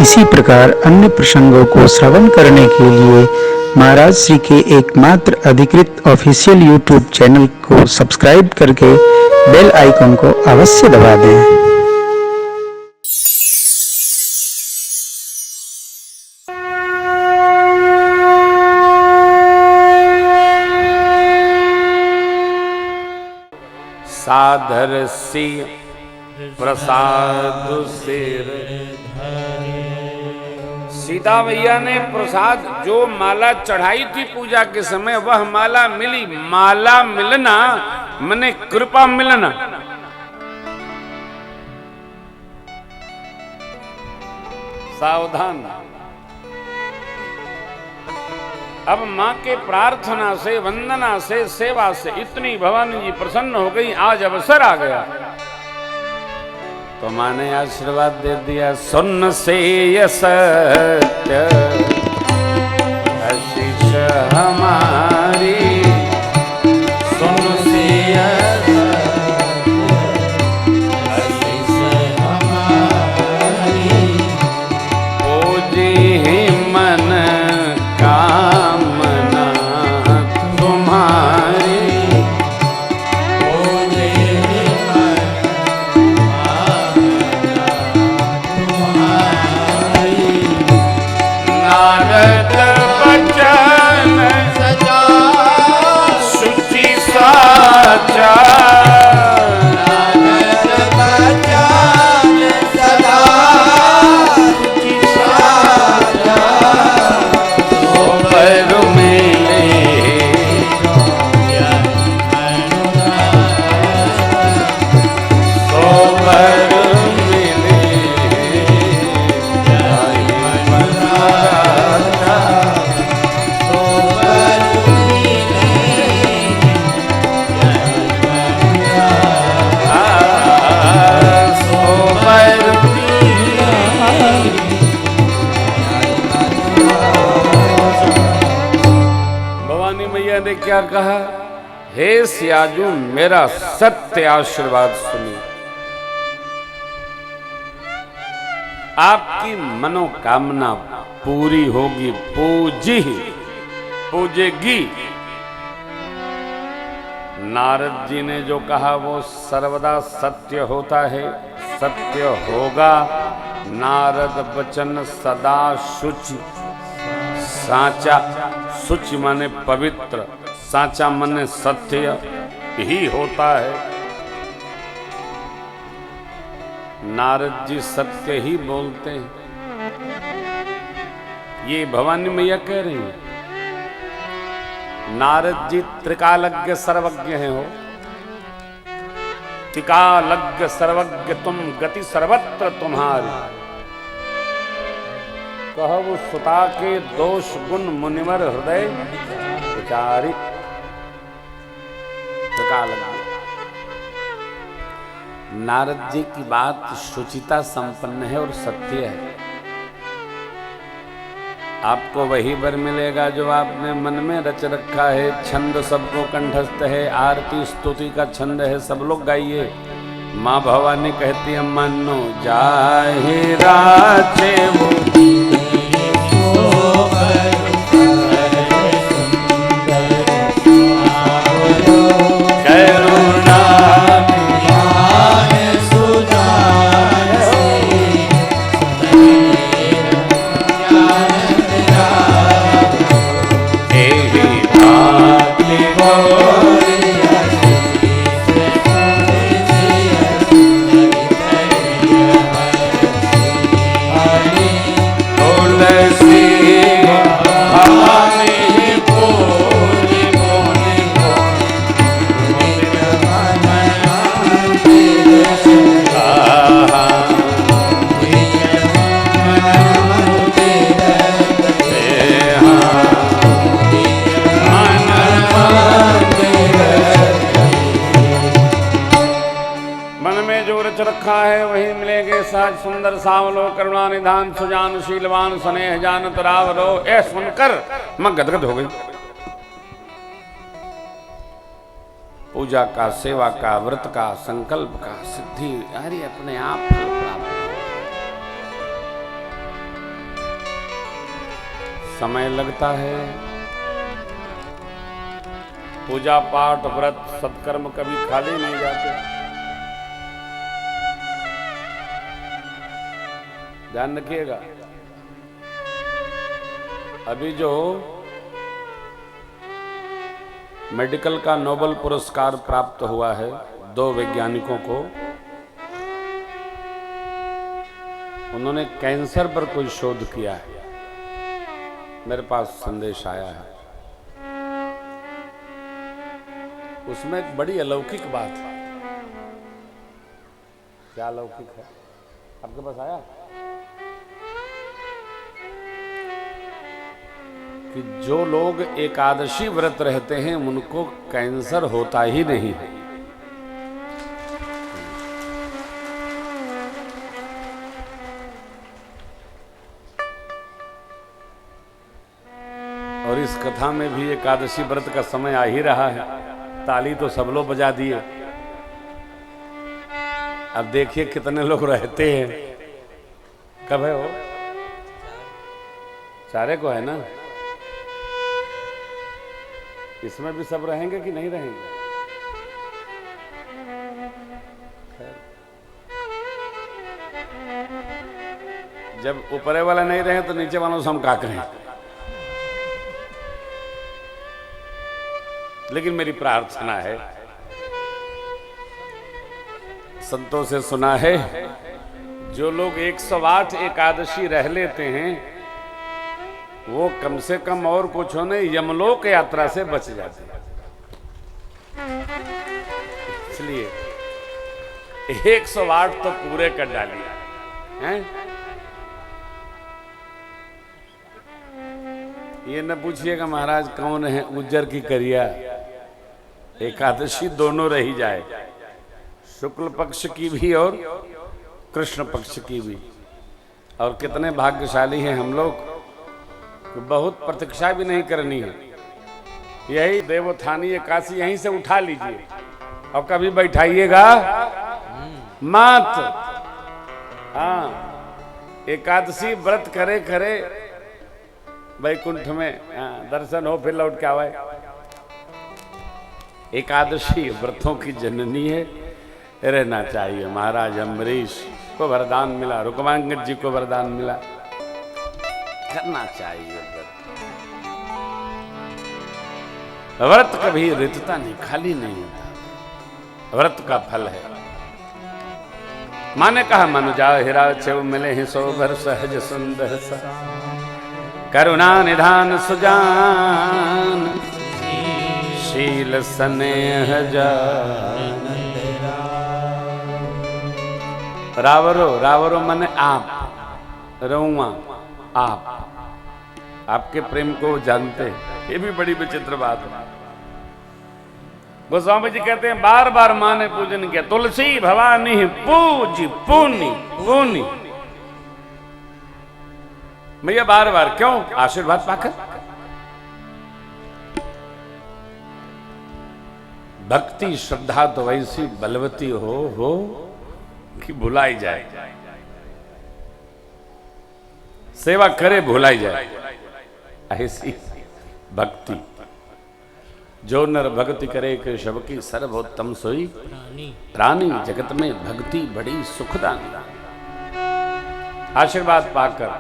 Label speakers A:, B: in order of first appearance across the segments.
A: इसी प्रकार अन्य प्रसंगों को श्रवण करने के लिए महाराज श्री के एकमात्र अधिकृत ऑफिशियल यूट्यूब चैनल को सब्सक्राइब करके बेल आइकन को अवश्य दबा दें।
B: साधर सी प्रसाद सिर। सीता मैया ने प्रसाद जो माला चढ़ाई थी पूजा के समय वह माला मिली। माला मिलना मने कृपा मिलना। सावधान। अब मां के प्रार्थना से, वंदना से, सेवा से इतनी भवानी जी प्रसन्न हो गई, आज अवसर आ गया तो मां ने आशीर्वाद दे दिया। सुन से ये सत्य आशीष हमारी, सुन से ये आशीष हमारी, पूजी मन कामना तुम्हारी, पूजी मन कामना तुम्हारी। नारद बचन सजा शुचि साचा, नारद बचन सदा शुचि साचा, सोबर मिले सोबर मिले भवानी मैया ने क्या कहा? हे सियाजू, मेरा सत्य आशीर्वाद सुनिए। आपकी मनोकामना पूरी होगी। पूजी पूजेगी। नारद जी ने जो कहा वो सर्वदा सत्य होता है, सत्य होगा। नारद वचन सदा शुचि, साचा। शुचि माने पवित्र, साचा माने सत्य ही होता है। नारद जी सत्य ही बोलते हैं, ये भवानी मैया कह रही हैं। नारद जी त्रिकालज्ञ सर्वज्ञ हैं हो। त्रिकालज्ञ सर्वज्ञ तुम, गति सर्वत्र तुम्हारी। कहु सुता के दोष गुण मुनिवर हृदय विचारी। त्रिकालज्ञ। नारद जी की बात शुचिता संपन्न है और सत्य है। आपको वही वर मिलेगा जो आपने मन में रच रखा है। छंद सबको कंठस्थ है, आरती स्तुति का छंद है, सब लोग गाइए। माँ भवानी कहती है मनो जाहे राचे वो रखा है वही मिलेगे। सहज सुंदर सावलो करुणा निधान सुजान शीलवान स्नेह जानत रावलो। ए सुनकर मैं गदगद हो गई। पूजा का, सेवा का, व्रत का, संकल्प का सिद्धि अरे अपने आप फल प्राप्त। समय लगता है। पूजा पाठ व्रत सत्कर्म कभी खाली नहीं जाते। ध्यान रखिएगा। अभी जो मेडिकल का नोबेल पुरस्कार प्राप्त हुआ है 2 वैज्ञानिकों को, उन्होंने कैंसर पर कोई शोध किया है। मेरे पास संदेश आया है, उसमें एक बड़ी अलौकिक बात है। क्या अलौकिक है? आपके पास आया कि जो लोग एकादशी व्रत रहते हैं उनको कैंसर होता ही नहीं है। और इस कथा में भी एकादशी व्रत का समय आ ही रहा है। ताली तो सब लोग बजा दिए। अब देखिए कितने लोग रहते हैं। कब है वो? 4 को है ना। इसमें भी सब रहेंगे कि नहीं रहेंगे? जब ऊपरे वाला नहीं रहे तो नीचे वालों से हम क्या करें। लेकिन मेरी प्रार्थना है, संतों से सुना है, जो लोग 108 एकादशी रह लेते हैं वो कम से कम और कुछ होने यमलोक यात्रा से बच जाते हैं। इसलिए 108 तो पूरे कर डालिए हैं। ये न पूछिएगा महाराज कौन है, उज्जर की करिया। एकादशी दोनों रही जाए, शुक्ल पक्ष की भी और कृष्ण पक्ष की भी। और कितने भाग्यशाली हैं हम लोग, बहुत प्रतीक्षा भी नहीं करनी है। यही देवोत्थानी एकादशी यहीं से उठा लीजिए और कभी बैठाइएगा मत। हाँ, एकादशी व्रत करे करे वैकुंठ में दर्शन हो, फिर लौट के आवे। एकादशी व्रतों की जननी है, रहना चाहिए। महाराज अम्बरीश को वरदान मिला, रुक्मांगद जी को वरदान मिला, करना चाहिए व्रत। व्रत कभी रितता नहीं, खाली नहीं होता। व्रत का फल है। माने कहा मनुजा हिरा चव मिले ही सोभर सहज सुंदर सा, करुणा निधान सुजान शील स्नेह जान। रावरो, रावरो माने आप, रउआ आप, आपके प्रेम को जानते हैं। ये भी बड़ी विचित्र बात है। गोस्वामी जी कहते हैं बार बार मां ने पूजन किया, तुलसी भवानी पूज पूनी पूनी। भैया बार बार क्यों? आशीर्वाद पाकर। भक्ति श्रद्धा तो वैसी बलवती हो कि भुलाई जाए, सेवा करे भुलाई जाए। ऐसी भक्ति जो नर भक्ति करे कि सबकी सर्वोत्तम सोई प्राणी। जगत में भक्ति बड़ी सुखदानी। आशीर्वाद पाकर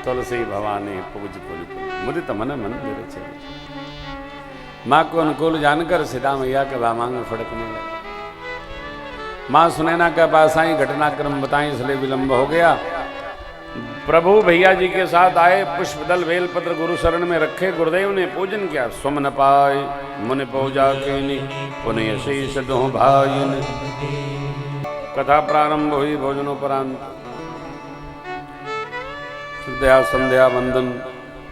B: तुलसी भवानी पूज पुनि मुदित मन मंदिर चले। माँ को अनुकूल जानकर सीता मैया के वामांग फड़कने लगे। माँ सुनैना के पास आई, घटनाक्रम बताएं, इसलिए विलंब हो गया। प्रभु भैया जी के साथ आए, पुष्पदल बेलपत्र गुरु शरण में रखे, गुरुदेव ने पूजन किया। सुमन पाए मुनि पूजा के पुण्य शीश दो भाई। कथा प्रारंभ हुई भोजनोपरांत। संध्या संध्या वंदन,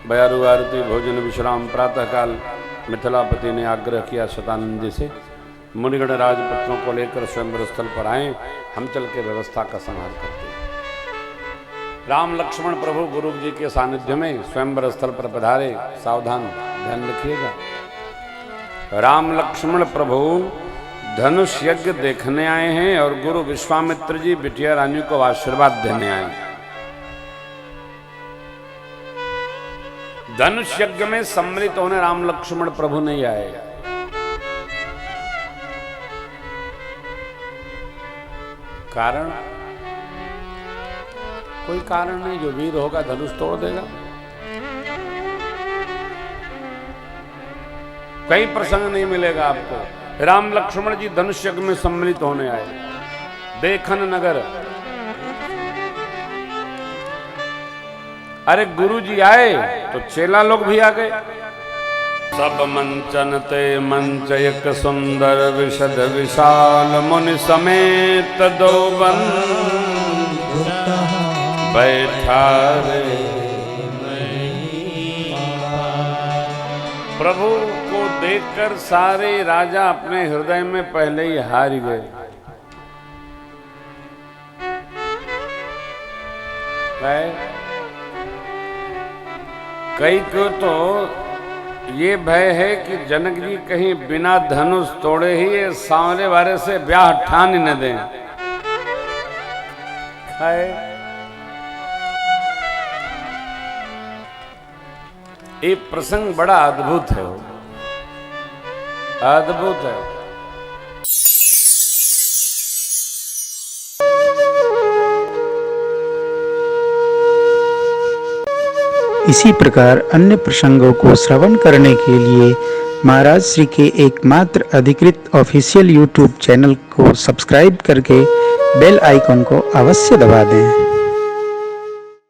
B: बयारू आरती, भोजन विश्राम। प्रातःकाल मिथिलापति ने आग्रह किया शतानंद जी से, मुनिगण राजपत्रों को लेकर स्वयंवर स्थल पर आए, हम चल के व्यवस्था का संहार करते हैं। राम लक्ष्मण प्रभु गुरु जी के सानिध्य में स्वयंवर स्थल पर पधारे। सावधान, ध्यान रखिएगा। राम लक्ष्मण प्रभु धनुष यज्ञ देखने आए हैं और गुरु विश्वामित्र जी बिटिया रानी को आशीर्वाद देने आए हैं। धनुष यज्ञ में सम्मिलित होने राम लक्ष्मण प्रभु नहीं आए। कारण कोई कारण नहीं, जो वीर होगा धनुष तोड़ देगा। कई प्रसंग नहीं मिलेगा आपको। राम लक्ष्मण जी धनुष यज्ञ में सम्मिलित होने आए। देखन नगर, अरे गुरु जी आए तो चेला लोग भी आ गए। सब मंचन ते मंच एक सुंदर विशद विशाल मुनि समेत दो बंधु बैठा रे। प्रभु को देखकर सारे राजा अपने हृदय में पहले ही हार गए। कई को तो ये भय है कि जनक जी कहीं बिना धनुष तोड़े ही ये सांवले वाले से ब्याह ठान ही न दें। ये प्रसंग बड़ा अद्भुत है, अद्भुत है।
A: इसी प्रकार अन्य प्रसंगों को श्रवण करने के लिए महाराज श्री के एकमात्र अधिकृत ऑफिशियल यूट्यूब चैनल को सब्सक्राइब करके बेल आइकन को अवश्य दबा दें।